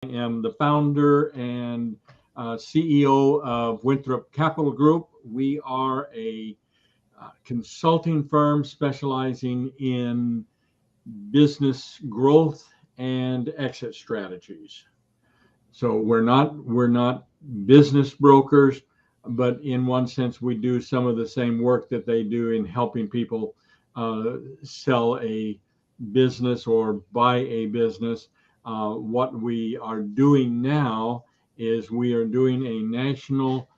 am the founder and CEO of Winthrop Capital Group. We are a consulting firm specializing in business growth and exit strategies. So we're not business brokers, but in one sense, we do some of the same work that they do in helping people sell a business or buy a business. What we are doing now is we are doing a national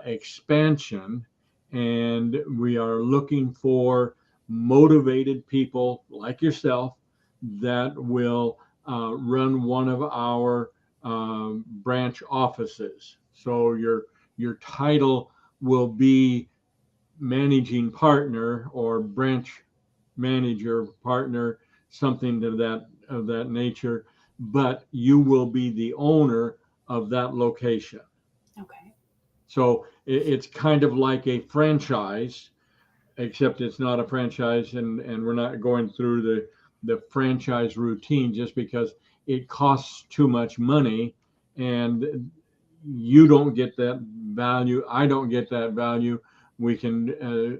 expansion, and we are looking for motivated people like yourself that will run one of our branch offices. So your title will be managing partner or branch manager partner, something of that nature, but you will be the owner of that location. Okay. So it's kind of like a franchise, except it's not a franchise, and we're not going through the franchise routine just because it costs too much money, and you don't get that value. I don't get that value. We can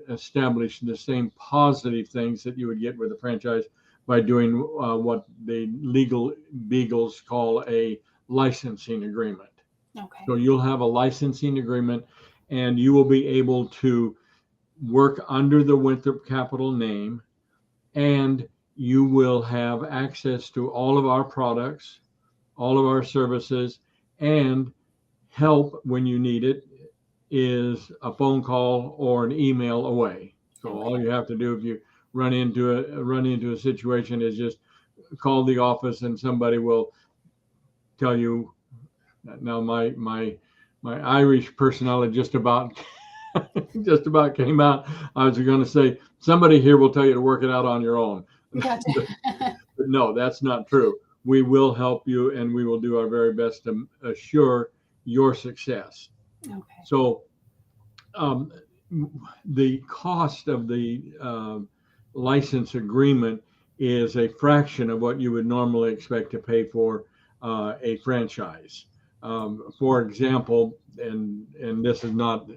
establish the same positive things that you would get with a franchise by doing what the legal beagles call a licensing agreement. So Okay. you'll have a licensing agreement, and you will be able to work under the Winthrop Capital name, and you will have access to all of our products, all of our services, and help when you need it is a phone call or an email away. So all Okay. you have to do if you run into a situation is just call the office, and somebody will tell you. Now my Irish personality just about just about came out. I was going to say somebody here will tell you to work it out on your own. Gotcha. But no, that's not true. We will help you, and we will do our very best to assure your success. Okay. So um, the cost of the license agreement is a fraction of what you would normally expect to pay for a franchise. For example, and this is not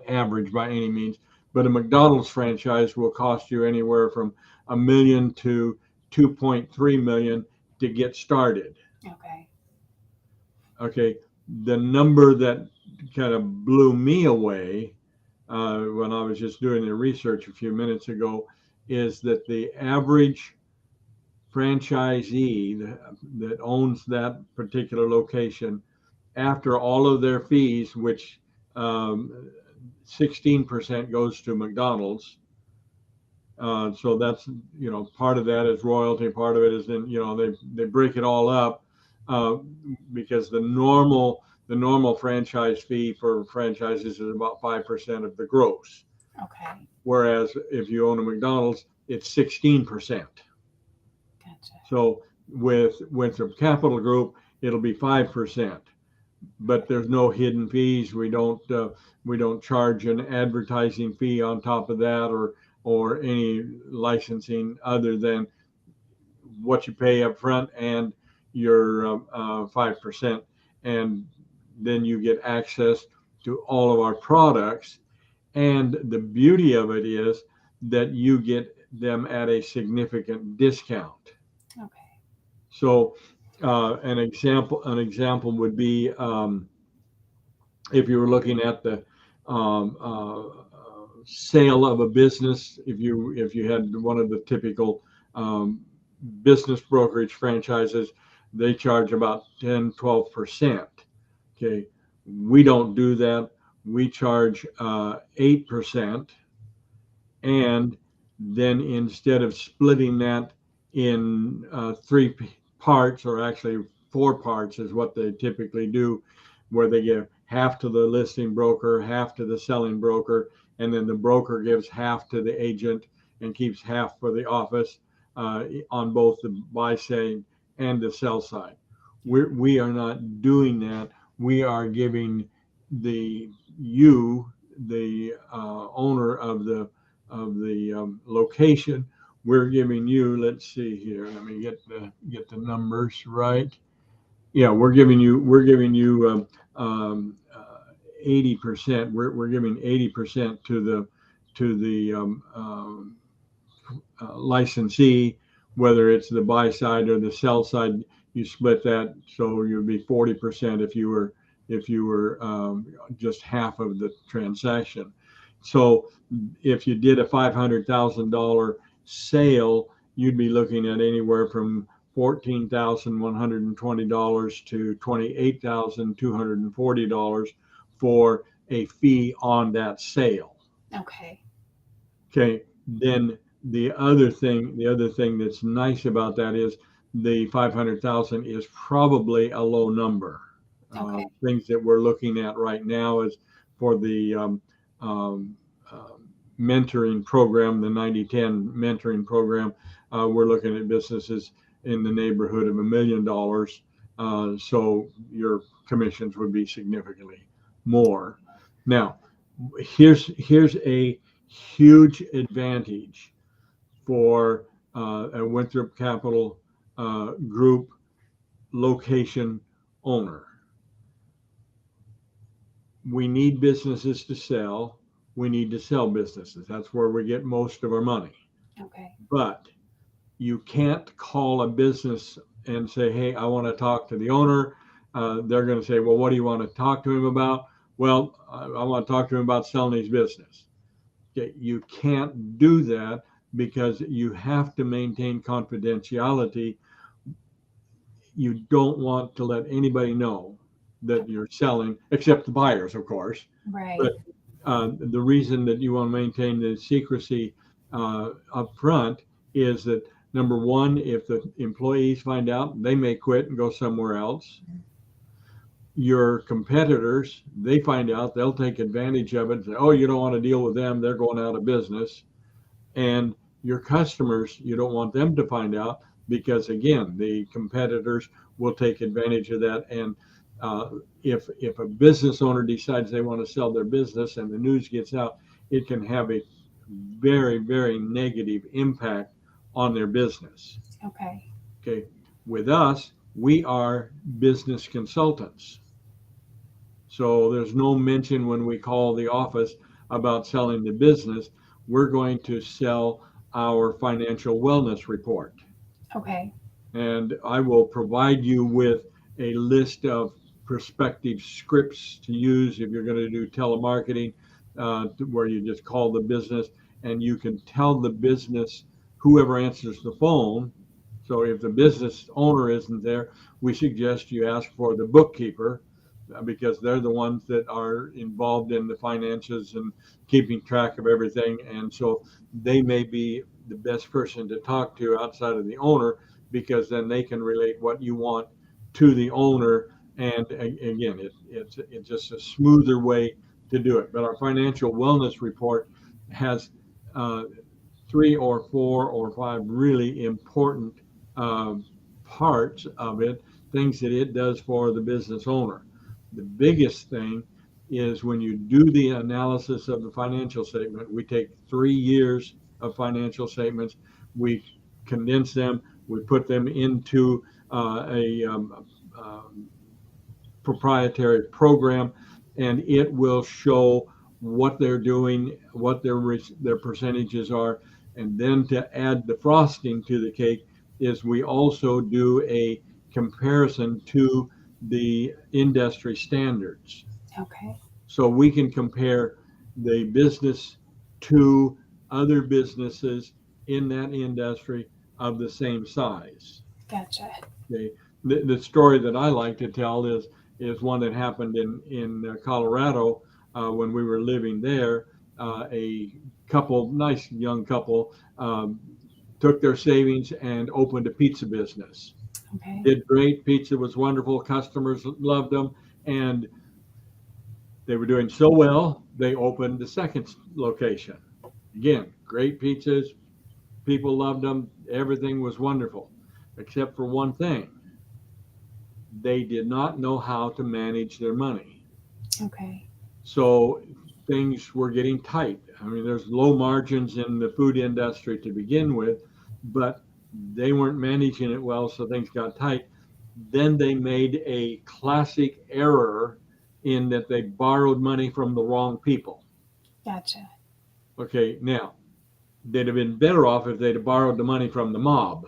average by any means, but a McDonald's franchise will cost you anywhere from $1 million to 2.3 million to get started. Okay. Okay, the number that kind of blew me away when I was just doing the research a few minutes ago is that the average franchisee that owns that particular location, after all of their fees, which 16% goes to McDonald's. So that's, part of that is royalty, part of it is then, they break it all up uh, because the normal franchise fee for franchises is about 5% of the gross. Okay. Whereas if you own a McDonald's, it's 16%. Gotcha. So with Winthrop Capital Group, it'll be 5%, but there's no hidden fees. We don't charge an advertising fee on top of that, or any licensing other than what you pay up front and your 5%, and then you get access to all of our products. And the beauty of it is that you get them at a significant discount. Okay. So an example would be if you were looking at the sale of a business, if you had one of the typical um, business brokerage franchises, they charge about 10-12%. Okay, we don't do that. We charge 8%, and then instead of splitting that in three parts, or actually four parts, is what they typically do, where they give half to the listing broker, half to the selling broker, and then the broker gives half to the agent and keeps half for the office on both the buy side and the sell side. We are not doing that. We are giving the owner of the location. We're giving you. Let's see here. Let me get the numbers right. Yeah, we're giving you 80%. We're giving 80% to the licensee, whether it's the buy side or the sell side. You split that, so you'd be 40% if you were just half of the transaction. So if you did a $500,000 sale, you'd be looking at anywhere from $14,120 to $28,240 for a fee on that sale. Okay. Okay, then the other thing that's nice about that is the 500,000 is probably a low number. Okay. Things that we're looking at right now is for the um, uh, mentoring program, the 90/10 mentoring program. We're looking at businesses in the neighborhood of $1 million. So your commissions would be significantly more. Now, here's a huge advantage for a Winthrop Capital Group location owner. We need businesses to sell. We need to sell businesses. That's where we get most of our money. Okay. But you can't call a business and say, "Hey, I want to talk to the owner." They're going to say, "Well, what do you want to talk to him about?" Well, I want to talk to him about selling his business. Okay, you can't do that because you have to maintain confidentiality. You don't want to let anybody know that you're selling, except the buyers, of course. Right. But the reason that you want to maintain the secrecy up front is that number one, if the employees find out, they may quit and go somewhere else. Your competitors, they find out, they'll take advantage of it and say, "Oh, you don't want to deal with them, they're going out of business." And your customers, you don't want them to find out because again, the competitors will take advantage of that. And if a business owner decides they want to sell their business and the news gets out, it can have a very, very negative impact on their business. Okay. Okay, with us, we are business consultants. So there's no mention when we call the office about selling the business. We're going to sell our financial wellness report. Okay. And I will provide you with a list of prospective scripts to use if you're going to do telemarketing, where you just call the business and you can tell the business, whoever answers the phone. So if the business owner isn't there, we suggest you ask for the bookkeeper, because they're the ones that are involved in the finances and keeping track of everything. And so they may be the best person to talk to outside of the owner, because then they can relate what you want to the owner. And again, it's just a smoother way to do it. But our financial wellness report has uh, three or four or five really important um, parts of it, things that it does for the business owner. The biggest thing is when you do the analysis of the financial statement, we take 3 years of financial statements, we condense them, we put them into a proprietary program, and it will show what they're doing, what their percentages are. And then to add the frosting to the cake is we also do a comparison to the industry standards. Okay. So we can compare the business to other businesses in that industry of the same size. Gotcha. Okay. The story that I like to tell is one that happened in Colorado when we were living there. A couple, nice young couple, took their savings and opened a pizza business. Okay. Did great. Pizza was wonderful. Customers loved them, and they were doing so well. They opened the second location. Again, great pizzas. People loved them. Everything was wonderful, except for one thing: they did not know how to manage their money. Okay. So things were getting tight. I mean, there's low margins in the food industry to begin with, but they weren't managing it well, so things got tight. Then they made a classic error in that they borrowed money from the wrong people. Gotcha. Okay, now they'd have been better off if they'd have borrowed the money from the mob.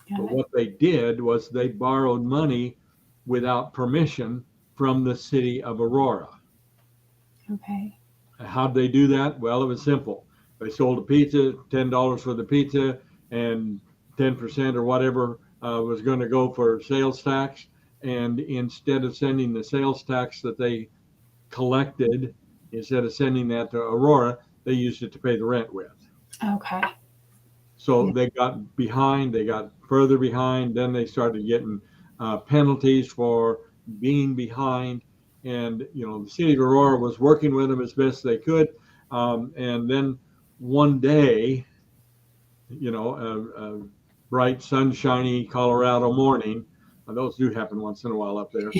Got But it. what they did was they borrowed money without permission from the city of Aurora. Okay. How'd they do that? Well, it was simple. They sold a pizza, $10 for the pizza, and 10% or whatever was going to go for sales tax. And instead of sending the sales tax that they collected, instead of sending that to Aurora, they used it to pay the rent with. Okay. So Yeah. they got behind, they got further behind, then they started getting penalties for being behind. And, the city of Aurora was working with them as best they could. And then one day, a bright, sunshiny Colorado morning, those do happen once in a while up there.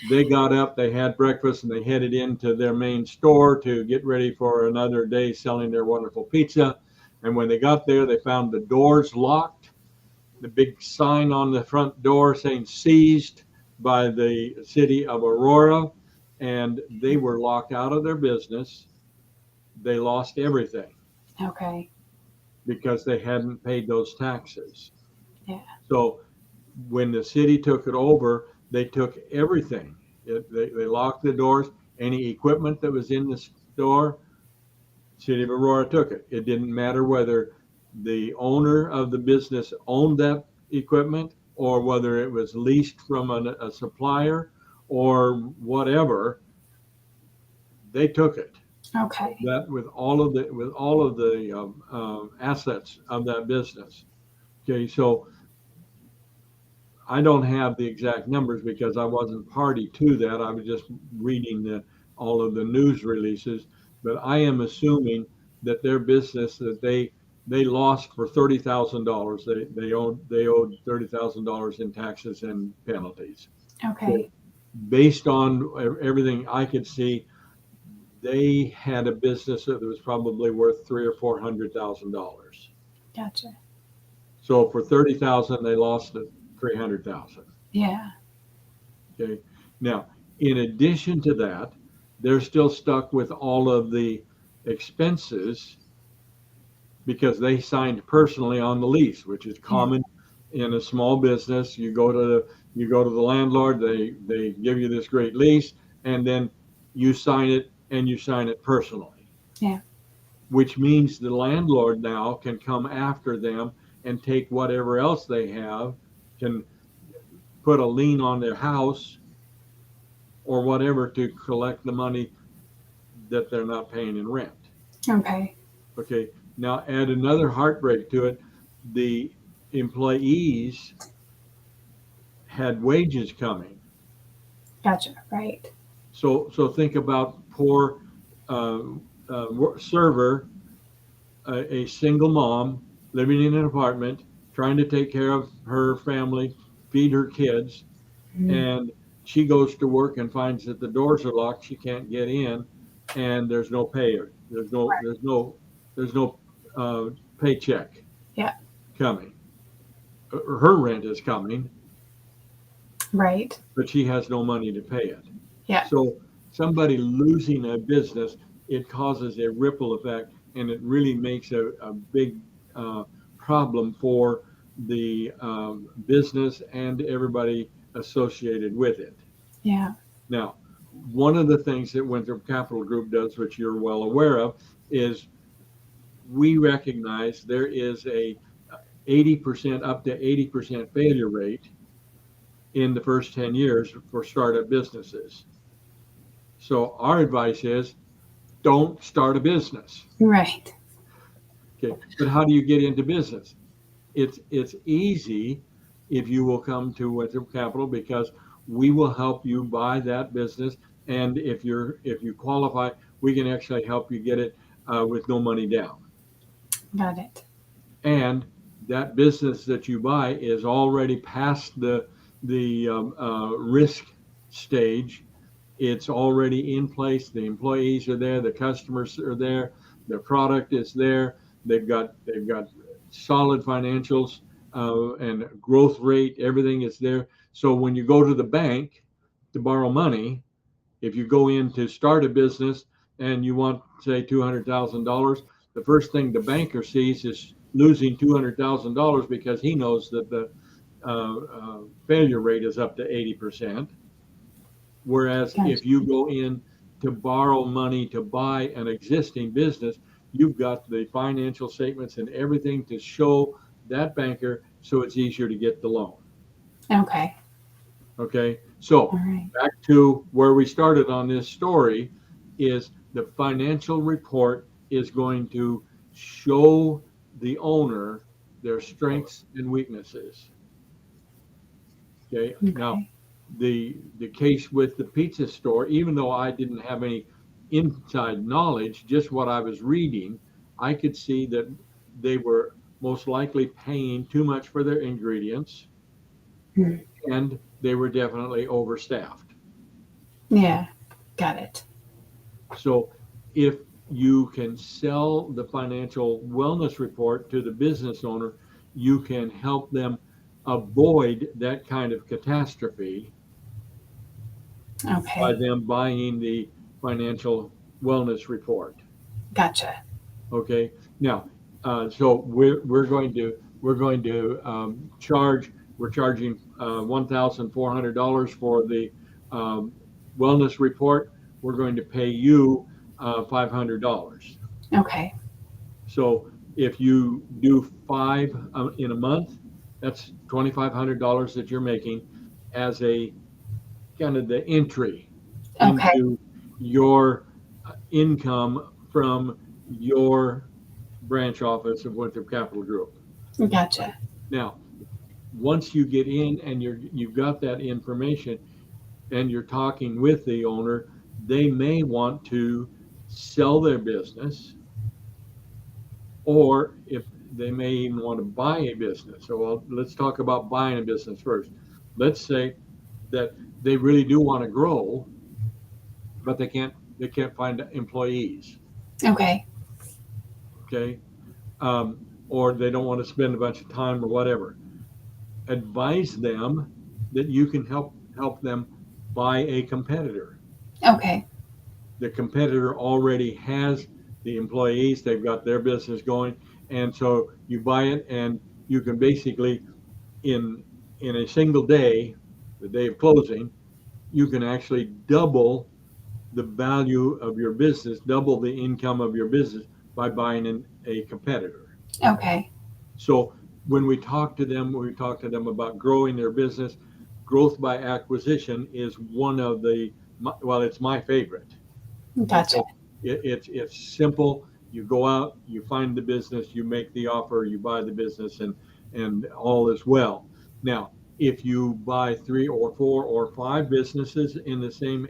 They got up, they had breakfast, and they headed into their main store to get ready for another day selling their wonderful pizza. And when they got there, they found the doors locked, the big sign on the front door saying seized by the city of Aurora, and they were locked out of their business. They lost everything Okay. because they hadn't paid those taxes. Yeah. So when the city took it over, they took everything. They locked the doors. Any equipment that was in the store, City of Aurora took it. It didn't matter whether the owner of the business owned that equipment or whether it was leased from a supplier or whatever. They took it. Okay. That with all of the assets of that business. Okay, so I don't have the exact numbers because I wasn't party to that. I was just reading all of the news releases, but I am assuming that their business that they lost for $30,000. They owed $30,000 in taxes and penalties. So Okay. based on everything I could see, they had a business that was probably worth three or $400,000. Gotcha. So for 30,000, they lost 300,000. Yeah. Okay. Now, in addition to that, they're still stuck with all of the expenses because they signed personally on the lease, which is Yeah. common in a small business. You go to the landlord, they give you this great lease, and then you sign it and you sign it personally, Yeah. which means the landlord now can come after them and take whatever else they have, can put a lien on their house or whatever to collect the money that they're not paying in rent. Okay. Okay, now add another heartbreak to it. The employees had wages coming. Gotcha. Right. So think about poor uh, server, a single mom living in an apartment, trying to take care of her family, feed her kids, Mm. and she goes to work and finds that the doors are locked. She can't get in, and there's no pay. There's no Right. there's no there's no uh, paycheck Yeah. coming. Her rent is coming, Right. but she has no money to pay it. Yeah. So somebody losing a business, it causes a ripple effect, and it really makes a big problem for the business and everybody associated with it. Yeah. Now, one of the things that Winthrop Capital Group does, which you're well aware of, is we recognize there is a 80% up to 80% failure rate in the first 10 years for startup businesses. So our advice is don't start a business. Right. Okay, but how do you get into business? It's easy if you will come to Winthrop Capital because we will help you buy that business, and if you qualify, we can actually help you get it with no money down. Got it. And that business that you buy is already past the risk stage. It's already in place. The employees are there. The customers are there. Their product is there. They've got solid financials, and growth rate, everything is there. So when you go to the bank to borrow money, if you go in to start a business and you want, say, $200,000, the first thing the banker sees is losing $200,000 because he knows that the failure rate is up to 80%. Whereas Gotcha. if you go in to borrow money to buy an existing business, you've got the financial statements and everything to show that banker, so it's easier to get the loan. Okay. Okay, All so right. back to where we started on this story is the financial report is going to show the owner their strengths and weaknesses. Okay, now Okay. the case with the pizza store, even though I didn't have any inside knowledge, just what I was reading, I could see that they were most likely paying too much for their ingredients Mm. and they were definitely overstaffed. Yeah. Got it. So if you can sell the financial wellness report to the business owner, you can help them avoid that kind of catastrophe by Okay. them buying the financial wellness report. Gotcha. Okay. Now, so we're going to charge. We're charging $1,400 for the um, wellness report. We're going to pay you $500. Okay. So if you do five in a month, that's $2,500 that you're making as a kind of the entry Okay. into your income from your branch office of Winthrop Capital Group. Gotcha. Now, once you get in and you've got that information and you're talking with the owner, they may want to sell their business, or if they may even want to buy a business. So let's talk about buying a business first. Let's say that they really do want to grow, but they can't find employees. Okay. Okay, or they don't want to spend a bunch of time or whatever. Advise them that you can help them buy a competitor. Okay. The competitor already has the employees, they've got their business going, and so you buy it and you can basically in in a single day, the day of closing, you can actually double the value of your business, double the income of your business by buying a competitor. Okay. So when we talk to them about growing their business, growth by acquisition is one of the, well, it's my favorite. Gotcha. Okay, it's simple. You go out, you find the business, you make the offer, you buy the business, and all is well. Now, if you buy three or four or five businesses in the same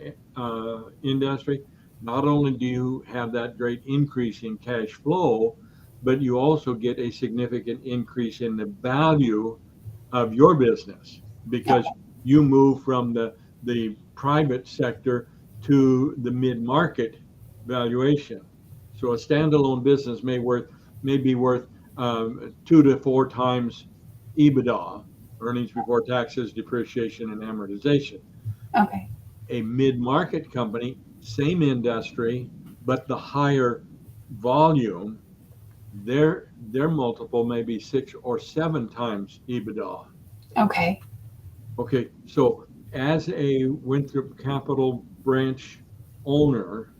industry, not only do you have that great increase in cash flow, but you also get a significant increase in the value of your business because you move from the private sector to the mid-market valuation. So a standalone business may be worth 2 to 4 times EBITDA, earnings before taxes, depreciation, and amortization. Okay. A mid-market company, same industry, but the higher volume, their multiple may be 6 or 7 times EBITDA. Okay. Okay, so as a Winthrop Capital branch owner,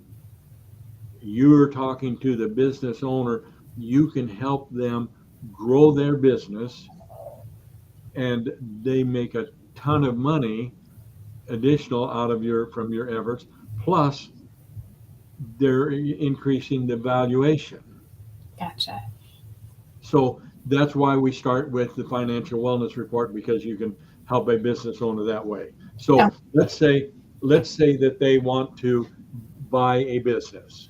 you're talking to the business owner, you can help them grow their business and they make a ton of money additional out of your from your efforts, plus they're increasing the valuation. Gotcha. So that's why we start with the financial wellness report, because you can help a business owner that way. Oh, So let's say that they want to buy a business.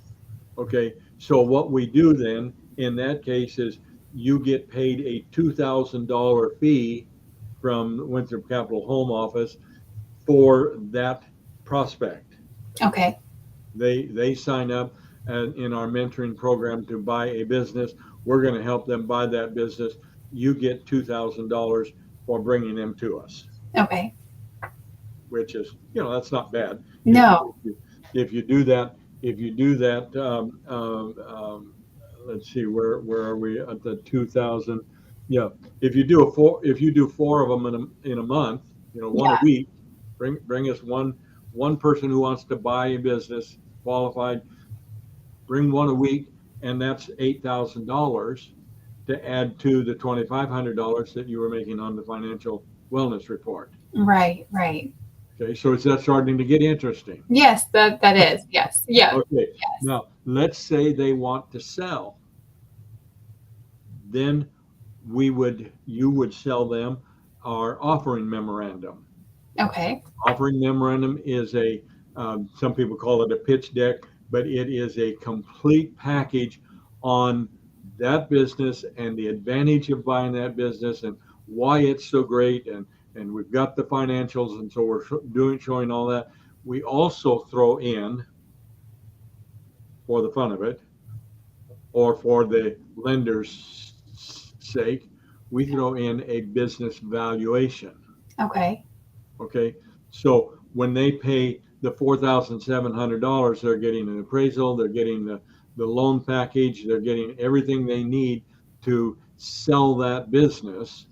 Okay, so what we do then in that case is you get paid a $2,000 fee from Winthrop Capital Home Office for that prospect. okay. They sign up in our mentoring program to buy a business. We're going to help them buy that business. you get $2,000 for bringing them to us, Okay. which is, that's not bad. No. If you do that, let's see, where are we at the 2,000? Yeah, if you do four of them in a month, one a Yeah. week, bring us one person who wants to buy a business qualified, bring one a week, and that's $8,000 to add to the $2,500 that you were making on the financial wellness report. Right. Right. Okay, so it's that starting to get interesting. Yes, that is. Yes. Yeah. Okay, Yes. now let's say they want to sell, then you would sell them our offering memorandum. Okay. Offering memorandum is some people call it a pitch deck, but it is a complete package on that business and the advantage of buying that business and why it's so great. And we've got the financials, and so we're showing all that. We also throw in, for the fun of it, or for the lender's sake, we throw in a business valuation. Okay. Okay, so when they pay the $4,700, they're getting an appraisal, they're getting the loan package, they're getting everything they need to sell that business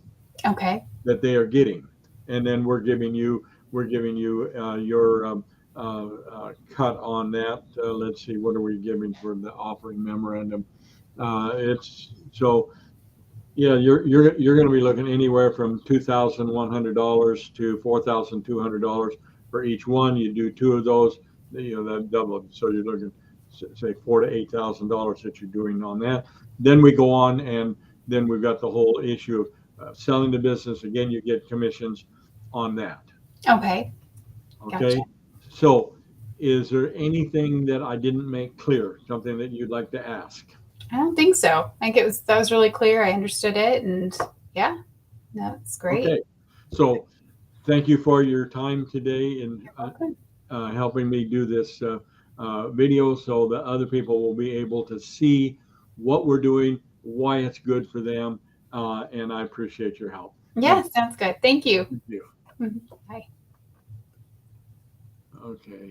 Okay. that they are getting, and then we're giving you your cut on that. Let's see, what are we giving for the offering memorandum? It's so. Yeah, you're going to be looking anywhere from $2,100 to $4,200 for each one. You do two of those, that double. So you're looking, say, $4,000 to $8,000 that you're doing on that. Then we go on, and then we've got the whole issue of selling the business. Again, you get commissions on that. Okay. Okay. Gotcha. So, is there anything that I didn't make clear? Something that you'd like to ask? I don't think so. I think that was really clear. I understood it, and yeah, that's great. Okay. So, thank you for your time today and Welcome. helping me do this video so that other people will be able to see what we're doing, why it's good for them, and I appreciate your help. Yeah, sounds good. Thank you. Thank you. Mhm. Bye. Okay.